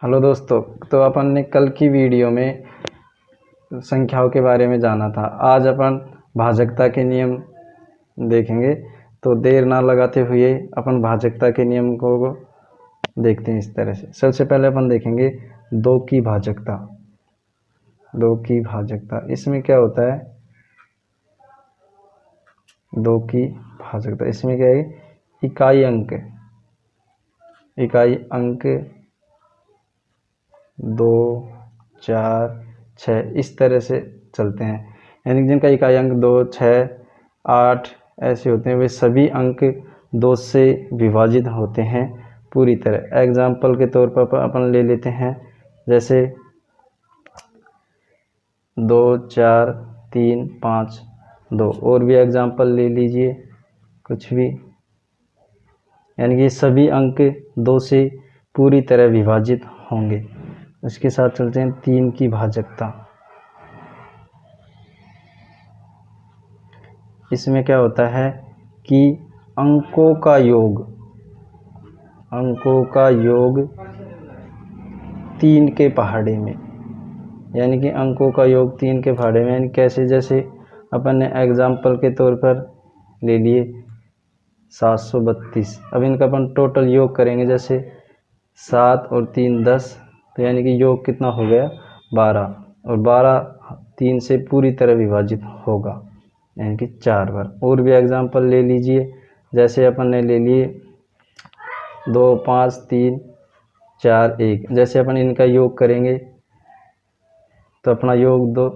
Hello दोस्तों, तो अपन ने कल की वीडियो में संख्याओं के बारे में जाना था। आज अपन भाजकता के नियम देखेंगे। तो देर ना लगाते हुए अपन भाजकता के नियम को देखते हैं। इस तरह से सबसे पहले अपन देखेंगे दो की भाजकता। दो की भाजकता इसमें क्या होता है? दो की भाजकता इसमें क्या है? इकाई अंक 2, 4, 6 इस तरह से चलते हैं। यानी जिनका इकाई अंक 2, 6, 8 ऐसे होते हैं, वे सभी अंक 2 से विभाजित होते हैं पूरी तरह। एग्जाम्पल के तौर पर अपन ले लेते हैं, जैसे 2, 4, 3, 5, 2। और भी एग्जाम्पल ले लीजिए कुछ भी। यानी कि सभी अंक 2 से पूरी तरह विभाजित होंगे। इसके साथ चलते हैं 3 की भाजकता। इसमें क्या होता है कि अंकों का योग 3 के पहाड़े में, यानी कि अंकों का योग 3 के पहाड़े में। यानी कैसे? जैसे अपन ने एग्जाम्पल के तौर पर ले लिए 732। अब इनका अपन टोटल योग करेंगे, जैसे 7 और 3 10, तो यानी कि योग कितना हो गया? 12। और 12 3 से पूरी तरह विभाजित होगा, यानी कि 4 बार। और भी एग्जाम्पल ले लीजिए, जैसे अपन ने ले लिए 2, 5, 3, 4, 1। जैसे अपन इनका योग करेंगे तो अपना योग 2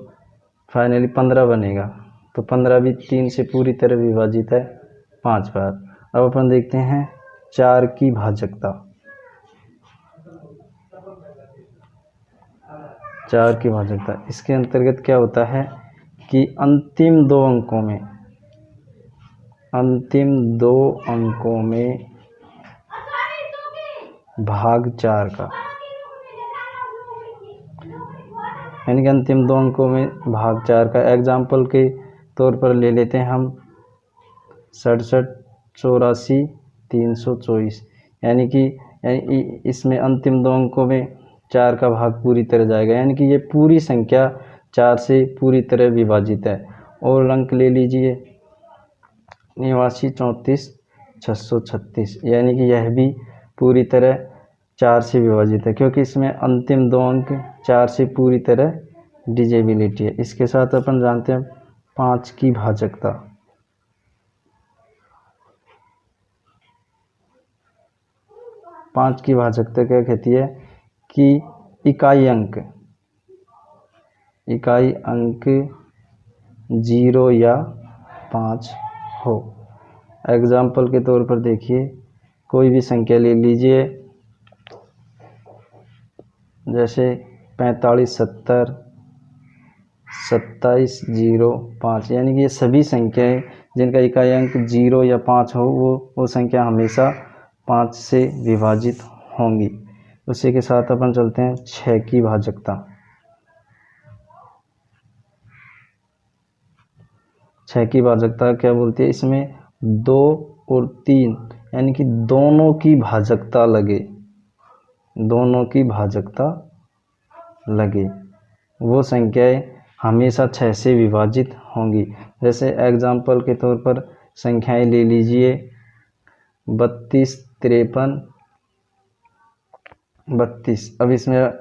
फाइनली 15 बनेगा। तो 15 भी 3 से पूरी तरह विभाजित है 5 बार। अब अपन देखते हैं 4 की भाजकता। 4 की भाजकता इसके अंतर्गत क्या होता है कि अंतिम दो अंकों में भाग 4 का, यानी कि अंतिम दो अंकों में भाग 4 का। एग्जाम्पल के तौर पर ले लेते हैं हम 67, 84, 324। यानी कि इसमें अंतिम दो अंकों में 4 का भाग पूरी तरह जाएगा, यानी कि ये पूरी संख्या 4 से पूरी तरह विभाजित है। और अंक ले लीजिए 89, 34, 636। यानी कि यह भी पूरी तरह 4 से विभाजित है, क्योंकि इसमें अंतिम दो अंक 4 से पूरी तरह डिविजिबिलिटी है। इसके साथ अपन जानते हैं 5 की भाजकता। 5 की भाजकता क्या कहती है कि इकाई अंक 0 या 5 हो। एग्जाम्पल के तौर पर देखिए, कोई भी संख्या ले लीजिए, जैसे 45, 70, 27, 0, 5। यानी कि ये सभी संख्याएं जिनका इकाई अंक 0 या 5 हो, वो संख्या हमेशा 5 से विभाजित होंगी। उसी के साथ अपन चलते हैं 6 की भाजकता। 6 की भाजकता क्या बोलती है? इसमें 2 और 3 यानी कि दोनों की भाजकता लगे, वो संख्याएं हमेशा 6 से विभाजित होंगी। जैसे एग्जाम्पल के तौर पर संख्याएं ले लीजिए 32, 53, 32। अब इसमें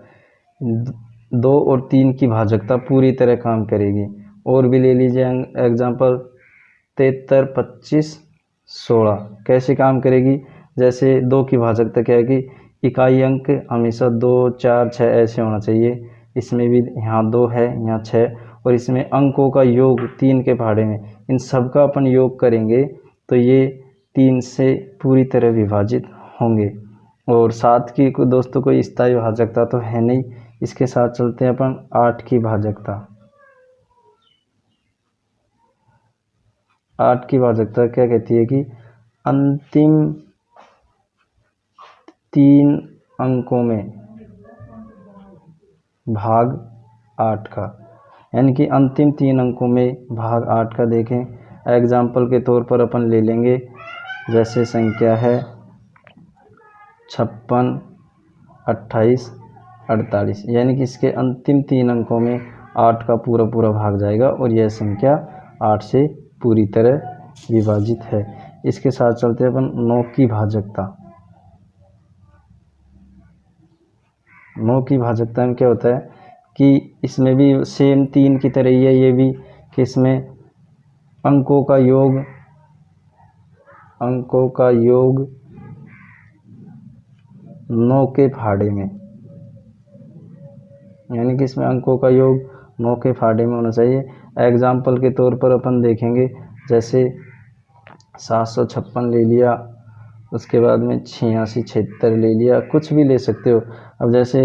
2 और 3 की भाजकता पूरी तरह काम करेगी। और भी ले लीजिए एग्जाम्पल 73, 25, 16। कैसे काम करेगी? जैसे 2 की भाजकता क्या है कि इकाई अंक हमेशा 2, 4, 6 ऐसे होना चाहिए। इसमें भी यहाँ 2 है, यहाँ 6, और इसमें अंकों का योग 3 के पहाड़े में। इन सब का अपन योग करेंगे तो ये 3 से पूरी तरह विभाजित होंगे। और 7 की दोस्तों कोई स्थायी भाजकता तो है नहीं। इसके साथ चलते हैं अपन 8 की भाजकता। 8 की भाजकता क्या कहती है कि अंतिम 3 अंकों में भाग 8 का, यानी कि अंतिम 3 अंकों में भाग 8 का। देखें एग्जाम्पल के तौर पर अपन ले लेंगे, जैसे संख्या है 56, 28, 48, यानी कि इसके अंतिम 3 अंकों में 8 का पूरा पूरा भाग जाएगा और यह संख्या 8 से पूरी तरह विभाजित है। इसके साथ चलते हैं अपन 9 की भाजकता। 9 की भाजकता में क्या होता है कि इसमें भी सेम 3 की तरह ही है ये भी, कि इसमें अंकों का योग 9 के फाड़े में, यानी कि इसमें अंकों का योग 9 के फाड़े में होना चाहिए। एग्जाम्पल के तौर पर अपन देखेंगे, जैसे 756 ले लिया, उसके बाद में 86 76 ले लिया, कुछ भी ले सकते हो। अब जैसे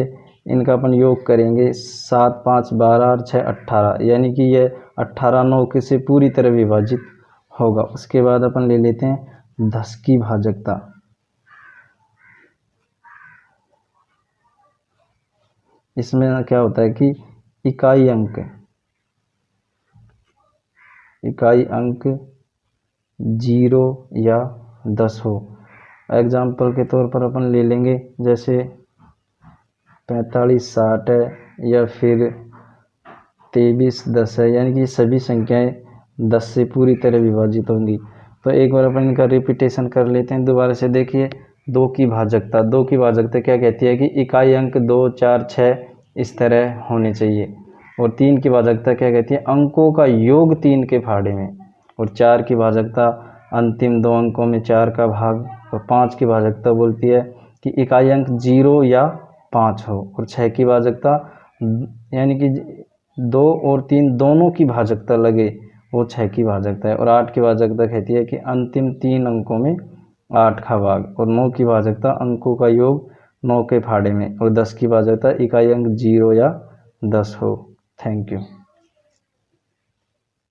इनका अपन योग करेंगे 7 5 12 और 6 18, यानी कि ये 18 9 के से पूरी तरह विभाजित होगा। उसके बाद अपन ले लेते हैं 10 की भाजकता। इसमें क्या होता है कि इकाई अंक 0 या 10 हो। एग्जाम्पल के तौर पर अपन ले लेंगे, जैसे 45 60 है या फिर 23 10 है, यानी कि सभी संख्याएं 10 से पूरी तरह विभाजित होंगी। तो एक बार अपन इनका रिपीटेशन कर लेते हैं दोबारा से। देखिए 2 की भाजकता क्या कहती है कि इकाई अंक 2 4 6 इस तरह होने चाहिए। और 3 की भाजकता क्या कहती है, अंकों का योग 3 के फाड़े में। और 4 की भाजकता अंतिम 2 अंकों में 4 का भाग। और 5 की भाजकता बोलती है कि इकाई अंक 0 या 5 हो। और 6 की भाजकता यानी कि 2 और 3 दोनों की भाजकता लगे, वो 6 की भाजकता है। और 8 की भाजकता कहती है कि अंतिम 3 अंकों में 8 का भाग। और 9 की भाजकता अंकों का योग 9 के फाड़े में। और 10 की भाजकता इकाई अंक 0 या 10 हो। Thank you.